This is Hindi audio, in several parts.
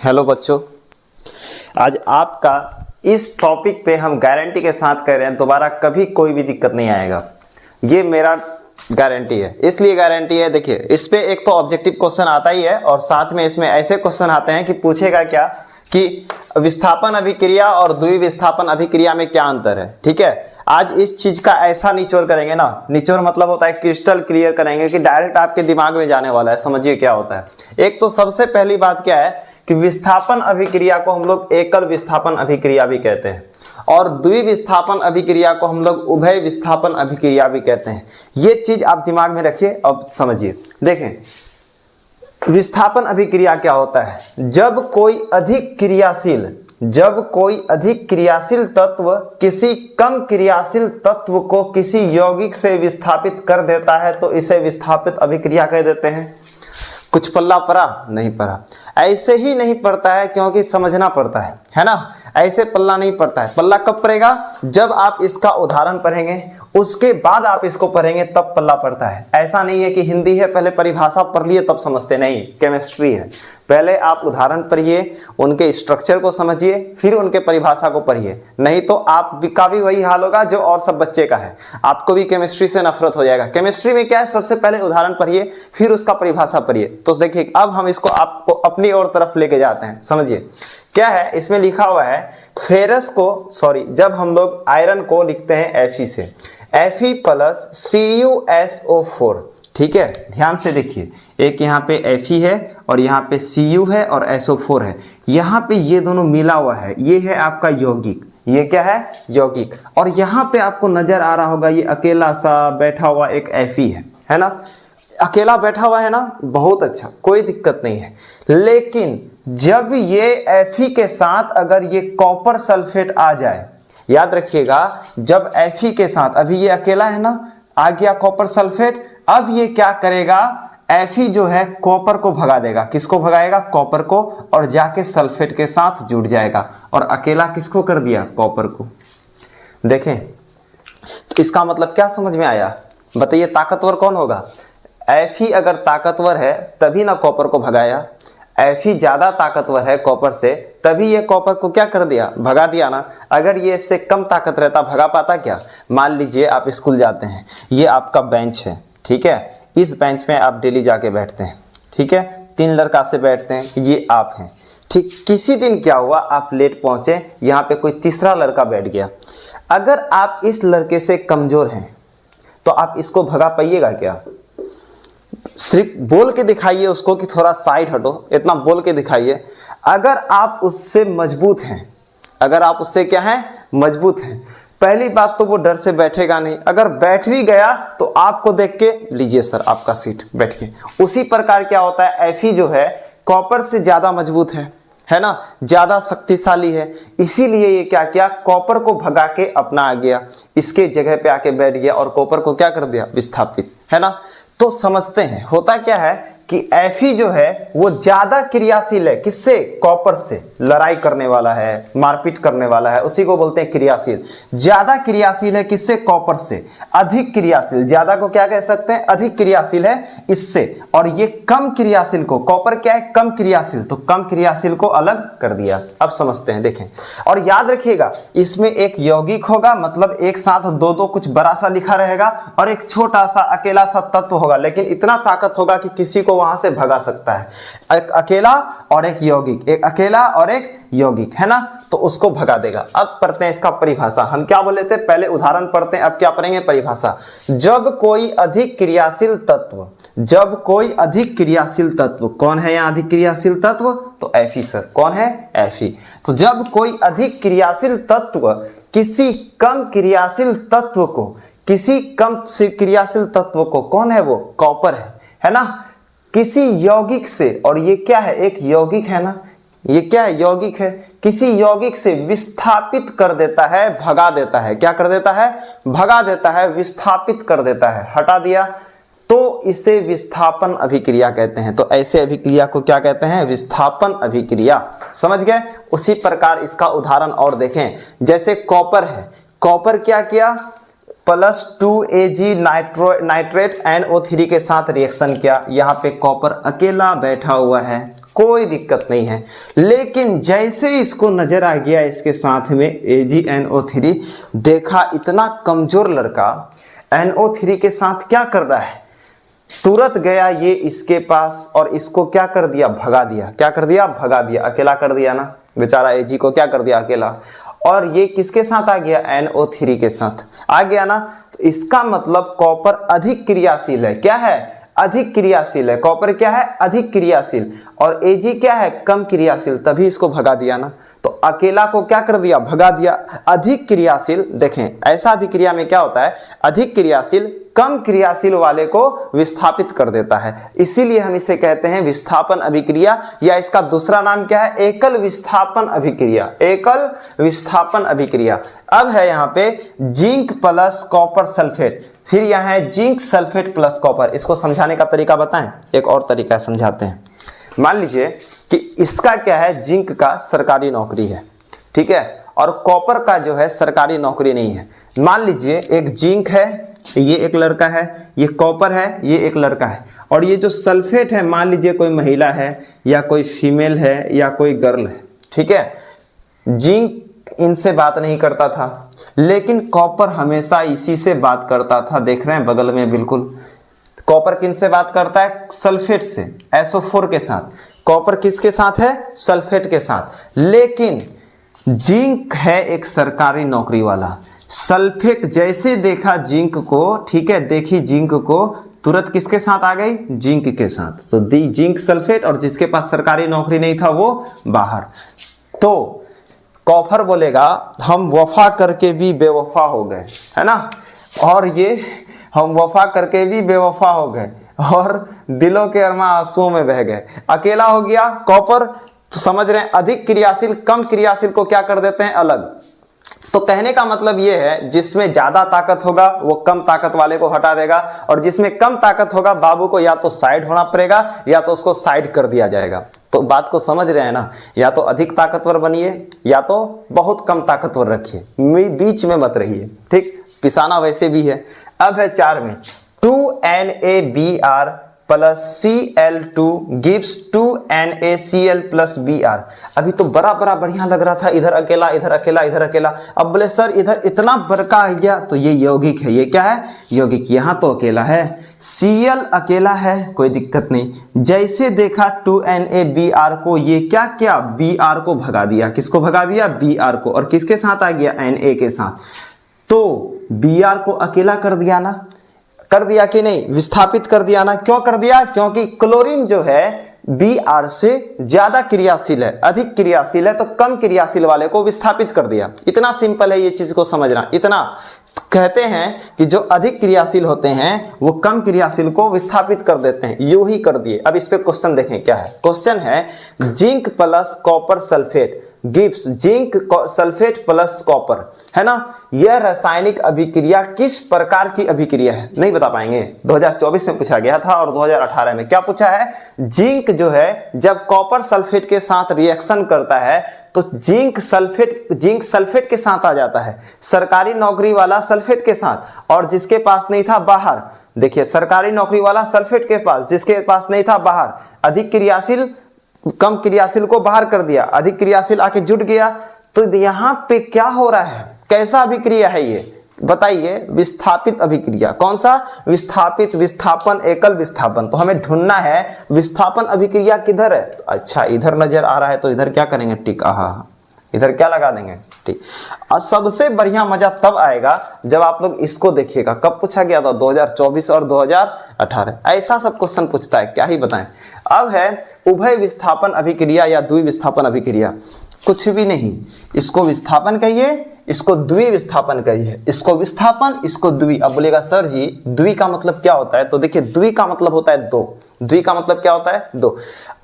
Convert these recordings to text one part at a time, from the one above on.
हेलो बच्चों, आज आपका इस टॉपिक पे हम गारंटी के साथ कह रहे हैं दोबारा कभी कोई भी दिक्कत नहीं आएगा। ये मेरा गारंटी है। इसलिए गारंटी है, देखिए इस पे एक तो ऑब्जेक्टिव क्वेश्चन आता ही है और साथ में इसमें ऐसे क्वेश्चन आते हैं कि पूछेगा क्या कि विस्थापन अभिक्रिया और द्विविस्थापन अभिक्रिया में क्या अंतर है। ठीक है, आज इस चीज का ऐसा निचोड़ करेंगे ना, निचोड़ मतलब होता है क्रिस्टल क्लियर करेंगे कि डायरेक्ट आपके दिमाग में जाने वाला है। समझिए क्या होता है। एक तो सबसे पहली बात क्या है कि विस्थापन अभिक्रिया को हम लोग एकल विस्थापन अभिक्रिया भी कहते हैं और द्विविस्थापन अभिक्रिया को हम लोग उभय विस्थापन अभिक्रिया भी कहते हैं। ये चीज आप दिमाग में रखिए। अब समझिए, देखें विस्थापन अभिक्रिया क्या होता है। जब कोई अधिक क्रियाशील तत्व किसी कम क्रियाशील तत्व को किसी यौगिक से विस्थापित कर देता है तो इसे विस्थापित अभिक्रिया कह देते हैं। कुछ पल्ला पड़ा? नहीं पड़ा। ऐसे ही नहीं पड़ता है क्योंकि समझना पड़ता है ना। ऐसे पल्ला नहीं पड़ता है। पल्ला कब पड़ेगा? जब आप इसका उदाहरण पढ़ेंगे, उसके बाद आप इसको पढ़ेंगे तब पल्ला पड़ता है। ऐसा नहीं है कि हिंदी है पहले परिभाषा पढ़ लिए तब समझते, नहीं। केमिस्ट्री है, पहले आप उदाहरण पढ़िए, उनके स्ट्रक्चर को समझिए, फिर उनके परिभाषा को पढ़िए। नहीं तो आपका भी वही हाल होगा जो और सब बच्चे का है। आपको भी केमिस्ट्री से नफरत हो जाएगा। केमिस्ट्री में क्या है, सबसे पहले उदाहरण पढ़िए फिर उसका परिभाषा पढ़िए। तो देखिए अब हम इसको आपको अपनी और तरफ लेके जाते हैं। समझिए क्या है, इसमें लिखा हुआ है फेरस को, जब हम लोग आयरन को लिखते हैं Fe से, Fe प्लस CuSO4। ठीक है, ध्यान से देखिए, एक यहाँ पे Fe है और यहाँ पे Cu है और SO4 है। यहाँ पे ये दोनों मिला हुआ है, ये है आपका यौगिक। ये क्या है? यौगिक। और यहाँ पे आपको नजर आ रहा होगा ये अकेला सा बैठा हुआ एक Fe है ना। अकेला बैठा हुआ है ना, बहुत अच्छा, कोई दिक्कत नहीं है। लेकिन जब ये Fe के साथ अगर ये कॉपर सल्फेट आ जाए, याद रखिएगा, जब Fe के साथ, अभी ये अकेला है ना, आ गया कॉपर सल्फेट, अब ये क्या करेगा, Fe जो है कॉपर को भगा देगा। किसको भगाएगा? कॉपर को, और जाके सल्फेट के साथ जुड़ जाएगा। और अकेला किसको कर दिया? कॉपर को। देखें तो इसका मतलब क्या समझ में आया? बताइए ताकतवर कौन होगा? Fe अगर ताकतवर है तभी ना कॉपर को भगाया। Fe ज्यादा ताकतवर है कॉपर से, तभी ये कॉपर को क्या कर दिया? भगा दिया ना। अगर ये इससे कम ताकत रहता भगा पाता क्या? मान लीजिए आप स्कूल जाते हैं, ये आपका बेंच है, ठीक है, इस बेंच में आप डेली जाके बैठते हैं, ठीक है, 3 लड़का से बैठते हैं, ये आप हैं, ठीक। किसी दिन क्या हुआ, आप लेट पहुंचे, यहाँ पे कोई तीसरा लड़का बैठ गया। अगर आप इस लड़के से कमजोर हैं तो आप इसको भगा पाइएगा क्या? सिर्फ बोल के दिखाइए उसको कि थोड़ा साइड हटो, इतना बोल के दिखाइए। अगर आप उससे मजबूत हैं, अगर आप उससे क्या हैं? मजबूत हैं, पहली बात तो वो डर से बैठेगा नहीं। अगर बैठ भी गया तो आपको देख के, लीजिए सर आपका सीट, बैठिए। उसी प्रकार क्या होता है, Fe जो है कॉपर से ज्यादा मजबूत है ना, ज्यादा शक्तिशाली है। इसीलिए ये क्या किया, कॉपर को भगा के अपना आ गया, इसके जगह पे आके बैठ गया और कॉपर को क्या कर दिया? विस्थापित, है ना। तो समझते हैं होता क्या है कि Fe जो है वो ज्यादा क्रियाशील है। किससे? कॉपर से। लड़ाई करने वाला है, मारपीट करने वाला है, उसी को बोलते हैं क्रियाशील। ज्यादा क्रियाशील है किससे? कॉपर से। अधिक क्रियाशील, ज्यादा को क्या कह सकते हैं? अधिक क्रियाशील है इससे। और ये कम क्रियाशील को, कॉपर क्या है? कम क्रियाशील, तो कम क्रियाशील को अलग कर दिया। अब समझते हैं, देखें। और याद रखिएगा इसमें एक यौगिक होगा, मतलब एक साथ दो कुछ बड़ा सा लिखा रहेगा, और एक छोटा सा अकेला सा तत्व होगा, लेकिन इतना ताकत होगा कि किसी को वहां से भगा सकता है। एक अकेला और एक यौगिक, एक अकेला और एक यौगिक, है ना, तो उसको भगा देगा। अब पढ़ते हैं इसका परिभाषा। हम क्या बोले थे? पहले उदाहरण पढ़ते हैं, अब क्या पढ़ेंगे? परिभाषा। जब कोई अधिक क्रियाशील तत्व, कौन है यहाँ अधिक क्रियाशील तत्व? तो Fe सर। कौन है? Fe। तो जब कोई अधिक क्रियाशील तत्व किसी कम क्रियाशील तत्व को, कौन है वो? कॉपर है ना, किसी यौगिक से, और ये क्या है? एक यौगिक है ना, ये क्या है? यौगिक है। किसी यौगिक से विस्थापित कर देता है, भगा देता है। क्या कर देता है? भगा देता है, विस्थापित कर देता है, हटा दिया, तो इसे विस्थापन अभिक्रिया कहते हैं। तो ऐसे अभिक्रिया को क्या कहते हैं? विस्थापन अभिक्रिया। समझ गए? उसी प्रकार इसका उदाहरण और देखें। जैसे कॉपर है, कॉपर क्या किया? +2Ag नाइट्रेट NO3 के साथ रिएक्शन किया। यहाँ पे कॉपर अकेला बैठा हुआ है, कोई दिक्कत नहीं है। लेकिन जैसे इसको नजर आ गया इसके साथ में AgNO3, देखा इतना कमजोर लड़का NO3 के साथ क्या कर रहा है, तुरंत गया ये इसके पास और इसको क्या कर दिया, भगा दिया। क्या कर दिया, भगा दिया, अकेला कर दिया ना बेचारा Ag को, क्या कर दिया, अकेला। और ये किसके साथ आ गया, NO3 के साथ आ गया ना। तो इसका मतलब कॉपर अधिक क्रियाशील है। क्या है, अधिक क्रियाशील है। कॉपर क्या है, अधिक क्रियाशील, और Ag क्या है, कम क्रियाशील, तभी इसको भगा दिया ना। तो अकेला को क्या कर दिया, भगा दिया। अधिक क्रियाशील, देखें ऐसा अभिक्रिया में क्या होता है, अधिक क्रियाशील कम क्रियाशील वाले को विस्थापित कर देता है, इसीलिए हम इसे कहते हैं विस्थापन अभिक्रिया, या इसका दूसरा नाम क्या है, एकल विस्थापन अभिक्रिया। एकल विस्थापन अभिक्रिया। अब है यहाँ पे जिंक प्लस कॉपर सल्फेट, फिर यहाँ है जिंक सल्फेट प्लस कॉपर। इसको समझाने का तरीका बताएं, एक और तरीका समझाते हैं। मान लीजिए कि इसका क्या है, जिंक का सरकारी नौकरी है, ठीक है, और कॉपर का जो है सरकारी नौकरी नहीं है। मान लीजिए एक जिंक है, ये एक लड़का है, ये कॉपर है, ये एक लड़का है, और ये जो सल्फेट है मान लीजिए कोई महिला है या कोई फीमेल है या कोई गर्ल है, ठीक है। जिंक इनसे बात नहीं करता था, लेकिन कॉपर हमेशा इसी से बात करता था। देख रहे हैं बगल में, बिल्कुल कॉपर किन से बात करता है, सल्फेट से, SO4 के साथ। कॉपर किसके साथ है, सल्फेट के साथ। लेकिन जिंक है एक सरकारी नौकरी वाला। सल्फेट जैसे देखा जिंक को, ठीक है, देखी जिंक को, तुरंत किसके साथ आ गई, जिंक के साथ। तो दी जिंक सल्फेट, और जिसके पास सरकारी नौकरी नहीं था वो बाहर। तो कॉपर बोलेगा हम वफा करके भी बेवफा हो गए, है ना, और ये हम वफा करके भी बेवफा हो गए और दिलों के अरमा आंसुओं में बह गए। अकेला हो गया कॉपर, समझ रहे हैं, अधिक क्रियाशील कम क्रियाशील को क्या कर देते हैं, अलग। तो कहने का मतलब यह है जिसमें ज्यादा ताकत होगा वो कम ताकत वाले को हटा देगा, और जिसमें कम ताकत होगा बाबू को या तो साइड होना पड़ेगा या तो उसको साइड कर दिया जाएगा। तो बात को समझ रहे हैं ना, या तो अधिक ताकतवर बनिए या तो बहुत कम ताकतवर रखिए, बीच में मत रहिए, ठीक। पिसाना वैसे भी है। अब है 4 में 2NaBr plus Cl2 gives 2NaCl plus Br। अभी तो बड़ा बढ़िया लग रहा था, इधर अकेला इधर अकेला इधर अकेला। अब बोले सर इधर इतना बड़का आ गया, तो ये यौगिक है। ये क्या है, यौगिक। यहाँ तो अकेला है, Cl अकेला है, कोई दिक्कत नहीं। जैसे देखा 2NaBr को, ये क्या क्या, Br को भगा दिया। किसको भगा दिया, Br को, और किसके साथ आ गया, Na के साथ। तो Br को अकेला कर दिया ना, कर दिया कि नहीं, विस्थापित कर दिया ना। क्यों कर दिया, क्योंकि क्लोरीन जो है Br से ज्यादा क्रियाशील है, अधिक क्रियाशील है, तो कम क्रियाशील वाले को विस्थापित कर दिया। इतना सिंपल है ये चीज को समझना। इतना कहते हैं कि जो अधिक क्रियाशील होते हैं वो कम क्रियाशील को विस्थापित कर देते हैं, यूं ही कर दिए। अब इस पे क्वेश्चन देखें क्या है। क्वेश्चन है zinc plus copper sulphate gives zinc sulphate plus copper, है ना। यह रासायनिक अभिक्रिया किस प्रकार की अभिक्रिया है, नहीं बता पाएंगे। 2024 में पूछा गया था और 2018 में क्या पूछा है, जिंक जो है जब कॉपर सल्फेट के साथ रिएक्शन करता है तो जिंक सल्फेट के साथ आ जाता है, सरकारी नौकरी वाला सल्फेट के साथ, और जिसके पास नहीं था बाहर। देखिए सरकारी नौकरी वाला सल्फेट के पास, जिसके पास नहीं था बाहर। अधिक क्रियाशील कम क्रियाशील को बाहर कर दिया, अधिक क्रियाशील आके जुट गया। तो यहाँ पे क्या हो रहा है, कैसा अभिक्रिया है ये बताइए, विस्थापित अभिक्रिया। कौन सा, विस्थापित, विस्थापन, एकल विस्थापन। तो हमें ढूंढना है विस्थापन अभिक्रिया किधर है। तो अच्छा इधर नजर आ रहा है, तो इधर क्या करेंगे, टिक, इधर क्या लगा देंगे, ठीक। और सबसे बढ़िया मजा तब आएगा जब आप लोग इसको देखिएगा। कब पूछा गया था, 2024 और 2018। ऐसा सब क्वेश्चन पूछता है, क्या ही बताएं। अब है उभय विस्थापन अभिक्रिया या द्वि विस्थापन अभिक्रिया। कुछ भी नहीं, इसको विस्थापन कहिए, इसको द्वि विस्थापन कहिए, इसको विस्थापन, इसको द्वि। अब बोलेगा सर जी द्वि का मतलब क्या होता है, तो देखिए द्वि का मतलब होता है दो। द्वि का मतलब क्या होता है, दो।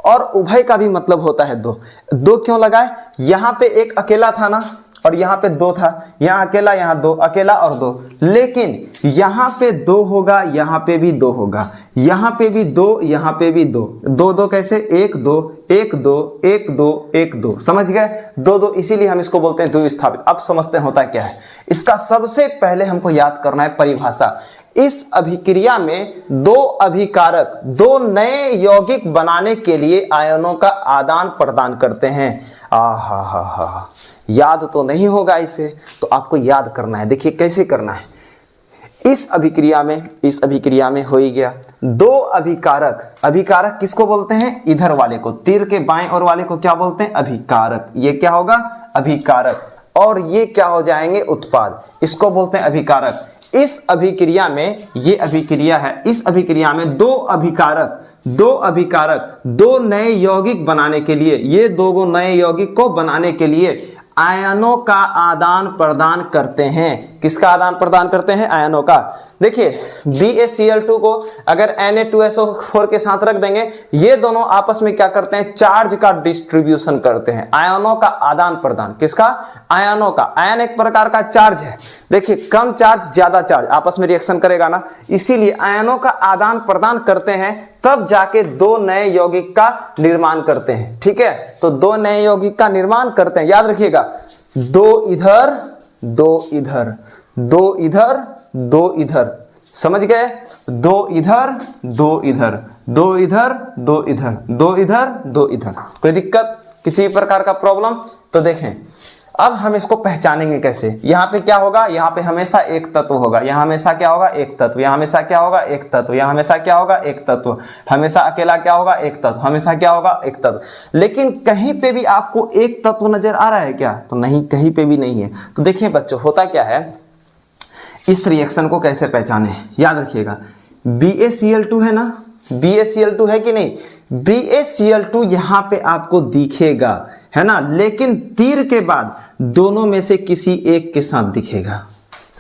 और उभय का भी मतलब होता है दो। दो क्यों लगाए, यहाँ पे एक अकेला था ना, और यहाँ पे दो था, यहाँ अकेला, यहाँ दो, अकेला और दो। लेकिन यहाँ पे दो होगा, यहाँ पे भी दो होगा, यहाँ पे भी 2, यहाँ पे भी 2, 2 2 कैसे 1 2 1 2 1 2 1 2, समझ गए 2 2, इसीलिए हम इसको बोलते हैं द्विस्थापित। अब समझते हैं होता क्या है। इसका सबसे पहले हमको याद करना है परिभाषा। इस अभिक्रिया में दो अभिकारक दो नए यौगिक बनाने के लिए आयनों का आदान प्रदान करते हैं। आहा, याद तो नहीं होगा इसे, तो आपको याद करना है। देखिए कैसे करना है। इस अभिक्रिया में हो ही गया दो अभिकारक किसको बोलते हैं? इधर वाले को, तीर के बाएं और वाले को क्या बोलते हैं? अभिकारक। ये क्या होगा? अभिकारक। और ये क्या हो जाएंगे? उत्पाद। इसको बोलते हैं अभिकारक। इस अभिक्रिया में, ये अभिक्रिया है, इस अभिक्रिया में दो अभिकारक दो नए यौगिक बनाने के लिए, ये दो नए यौगिक को बनाने के लिए आयनों का आदान प्रदान करते हैं। किसका आदान प्रदान करते हैं? आयनों का। देखिए BaCl2 को अगर Na2SO4 के साथ रख देंगे, ये दोनों आपस में क्या करते हैं? चार्ज का डिस्ट्रीब्यूशन करते हैं। आयनों का आदान प्रदान। किसका? आयनों का। आयन एक प्रकार का चार्ज है। देखिए कम चार्ज ज्यादा चार्ज आपस में रिएक्शन करेगा ना, इसीलिए आयनों का आदान प्रदान करते हैं, तब जाके दो नए यौगिक का निर्माण करते हैं। ठीक है, तो दो नए यौगिक का निर्माण करते हैं। याद रखिएगा, दो इधर दो इधर, दो इधर दो इधर, समझ गए? दो इधर दो इधर, दो इधर दो इधर, दो इधर दो इधर। कोई दिक्कत, किसी प्रकार का प्रॉब्लम? तो देखें अब हम इसको पहचानेंगे कैसे। यहाँ पे क्या होगा? यहाँ पे हमेशा एक तत्व होगा। यहाँ हमेशा क्या होगा? एक तत्व। यहाँ हमेशा क्या होगा? एक तत्व। यहाँ हमेशा क्या होगा? एक तत्व। हमेशा अकेला क्या होगा? एक तत्व। हमेशा क्या होगा? एक तत्व। लेकिन कहीं पे भी आपको एक तत्व नजर आ रहा है क्या? तो नहीं, कहीं पे भी नहीं है। तो देखिए बच्चों, होता क्या है, इस रिएक्शन को कैसे पहचाने? याद रखिएगा, BaCl2 है ना, BaCl2 है कि नहीं? BaCl2 यहां पे आपको दिखेगा, है ना, लेकिन तीर के बाद दोनों में से किसी एक के साथ दिखेगा।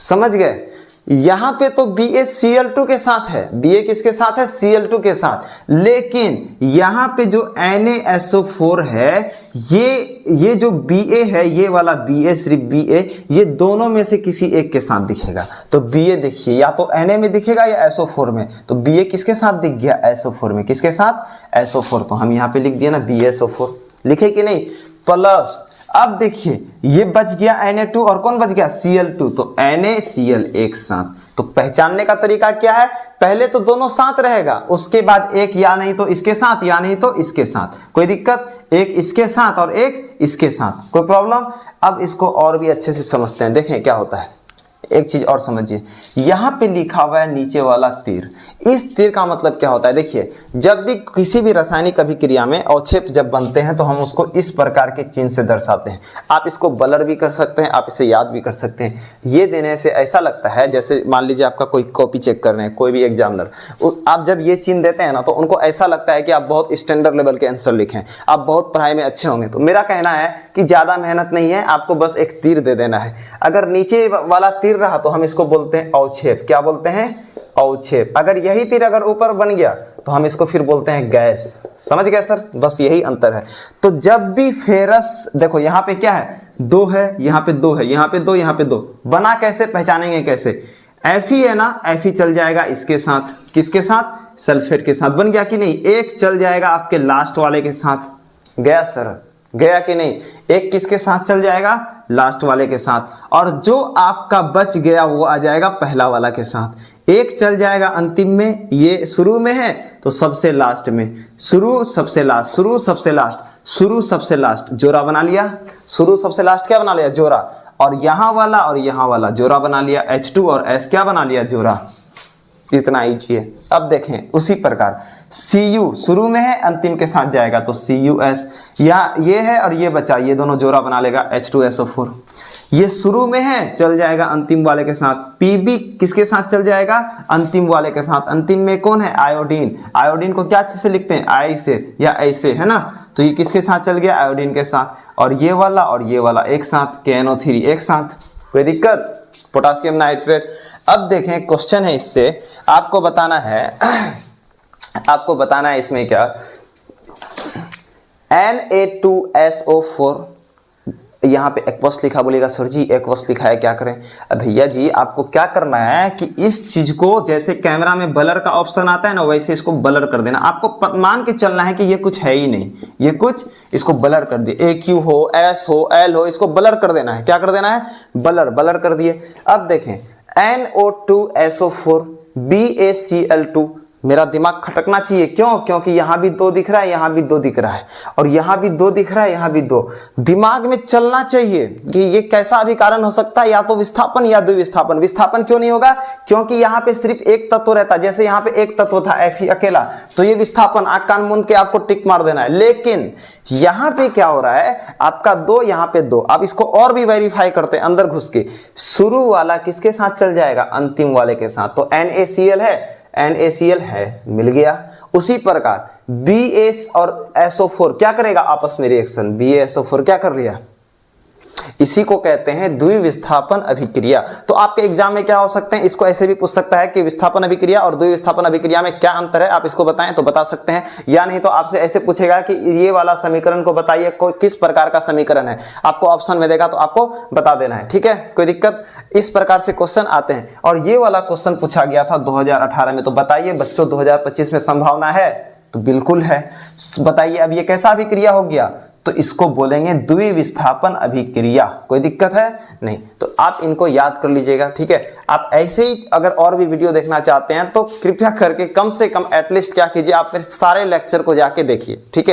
समझ गए? यहां पे तो BaCl2 के साथ है, Ba किसके साथ है? Cl2 के साथ। लेकिन यहां पे जो NaSO4 है, ये जो Ba है, ये वाला Ba, सिर्फ Ba, ये दोनों में से किसी एक के साथ दिखेगा। तो Ba देखिए, या तो Na में दिखेगा या SO4 में। तो Ba किसके साथ दिख गया? SO4 में। किसके साथ? SO4। तो हम यहां पे लिख दिया ना BaSO4, लिखे कि नहीं? प्लस अब देखिए ये बच गया Na2 और कौन बच गया? Cl2। तो NaCl एक साथ। तो पहचानने का तरीका क्या है? पहले तो दोनों साथ रहेगा, उसके बाद एक या नहीं तो इसके साथ, या नहीं तो इसके साथ। कोई दिक्कत? एक इसके साथ और एक इसके साथ। कोई प्रॉब्लम? अब इसको और भी अच्छे से समझते हैं। देखें क्या होता है। एक चीज और समझिए, यहां पे लिखा हुआ है नीचे वाला तीर। इस तीर का मतलब क्या होता है? देखिए, जब भी किसी भी रासायनिक अभिक्रिया में अवक्षेप जब बनते हैं तो हम उसको इस प्रकार के चिन्ह से दर्शाते हैं। आप इसको ब्लर भी कर सकते हैं, आप इसे याद भी कर सकते हैं। ये देने से ऐसा लगता है जैसे मान लीजिए आपका कोई कॉपी चेक कर रहे हैं, कोई भी एग्जामिनर, आप जब ये चिन्ह देते हैं ना, तो उनको ऐसा लगता है कि आप बहुत स्टैंडर्ड लेवल के आंसर लिखें, आप बहुत पढ़ाई में अच्छे होंगे। तो मेरा कहना है कि ज्यादा मेहनत नहीं है, आपको बस एक तीर दे देना है। अगर नीचे वाला तीर रहा तो हम इसको बोलते हैं अवक्षेप। क्या बोलते हैं? अवक्षेप। अगर यही तीर अगर ऊपर बन गया तो हम इसको फिर बोलते हैं गैस। समझ गए सर? बस यही अंतर है। तो जब भी फेरस, देखो यहाँ पे क्या है? 2 है, यहाँ पे 2 है, यहाँ पे 2, यहाँ पे 2। बना कैसे? पहचानेंगे कैसे? Fe है ना, Fe चल जाएगा इसके साथ। किसके साथ? सल्फेट के साथ। बन गया कि नहीं? एक चल जाएगा आपके लास्ट वाले के साथ। गया सर? गया कि नहीं? एक किसके साथ चल जाएगा? लास्ट वाले के साथ। और जो आपका बच गया वो आ जाएगा पहला वाला के साथ। एक चल जाएगा अंतिम में, ये शुरू में है तो सबसे लास्ट में। शुरू सबसे लास्ट, शुरू सबसे लास्ट, शुरू सबसे लास्ट, जोड़ा बना लिया। शुरू सबसे लास्ट क्या बना लिया? जोड़ा। और यहां वाला और यहां वाला जोड़ा बना लिया। H2 और S क्या बना लिया? जोड़ा। इतना ही चाहिए। अब देखें उसी प्रकार Cu शुरू में है, अंतिम के साथ जाएगा तो CuS। या ये है और ये बचा, ये दोनों जोड़ा बना लेगा H2SO4। ये शुरू में है, चल जाएगा अंतिम वाले के साथ। Pb किसके साथ चल जाएगा? अंतिम वाले के साथ। अंतिम में कौन है? आयोडीन। आयोडीन को क्या से लिखते हैं? आई से या ऐसे, है ना। तो ये किसके साथ चल गया? आयोडीन के साथ। और ये वाला एक साथ, KNO3 एक साथ। कोई दिक्कत? Potassium nitrate. अब देखें क्वेश्चन है, इससे आपको बताना है इसमें क्या, Na2SO4 यहाँ पे एक्वस लिखा, बोलेगा सर जी एक्वस लिखा है क्या करें। अब भैया जी आपको क्या करना है कि इस चीज को जैसे कैमरा में ब्लर का ऑप्शन आता है ना, वैसे इसको ब्लर कर देना। आपको मान के चलना है कि ये कुछ है ही नहीं, ये कुछ, इसको ब्लर कर दिए, ए क्यू हो, एस हो, एल हो, इसको ब्लर कर देना है। क्या कर देना है? ब्लर कर दिए। अब देखें NO2SO4 BaCl2, मेरा दिमाग खटकना चाहिए, क्यों? क्योंकि यहां भी 2 दिख रहा है, यहां भी 2 दिख रहा है, और यहां भी 2 दिख रहा है, यहां भी 2। दिमाग में चलना चाहिए कि ये कैसा अभिकारण हो सकता है, या तो विस्थापन या द्विविस्थापन। विस्थापन क्यों नहीं होगा? क्योंकि यहां पे सिर्फ एक तत्व रहता है, जैसे यहां पे एक तत्व था Fe अकेला, तो ये विस्थापन, आंख कान मूंद के आपको टिक मार देना है। लेकिन यहां पे क्या हो रहा है, आपका 2, यहां पे 2। अब इसको और भी वेरीफाई करते हैं अंदर घुस के। शुरू वाला किसके साथ चल जाएगा? अंतिम वाले के साथ। तो NaCl है, NaCl है, मिल गया। उसी प्रकार Bas और SO4 क्या करेगा? आपस में रिएक्शन, BaSO4 क्या कर लिया? इसी को कहते हैं द्विविस्थापन अभिक्रिया। तो आपके एग्जाम में क्या हो सकते हैं, इसको ऐसे भी पूछ सकता है कि विस्थापन अभिक्रिया और द्विविस्थापन अभिक्रिया में क्या अंतर है, आप इसको बताएं तो बता सकते हैं। या नहीं तो आपसे ऐसे पूछेगा कि ये वाला समीकरण को बताइए, किस प्रकार का समीकरण है, आपको ऑप्शन में देगा तो आपको बता देना है। ठीक है, कोई दिक्कत? इस प्रकार से क्वेश्चन आते हैं। और ये वाला क्वेश्चन पूछा गया था 2018 में। तो बताइए बच्चों 2025 में संभावना है? तो बिल्कुल है। बताइए अब ये कैसा अभिक्रिया हो गया? तो इसको बोलेंगे द्विविस्थापन अभिक्रिया। कोई दिक्कत है? नहीं। तो आप इनको याद कर लीजिएगा। ठीक है, आप ऐसे ही अगर और भी वीडियो देखना चाहते हैं तो कृपया करके कम से कम एटलीस्ट क्या कीजिए, आप मेरे सारे लेक्चर को जाके देखिए। ठीक है।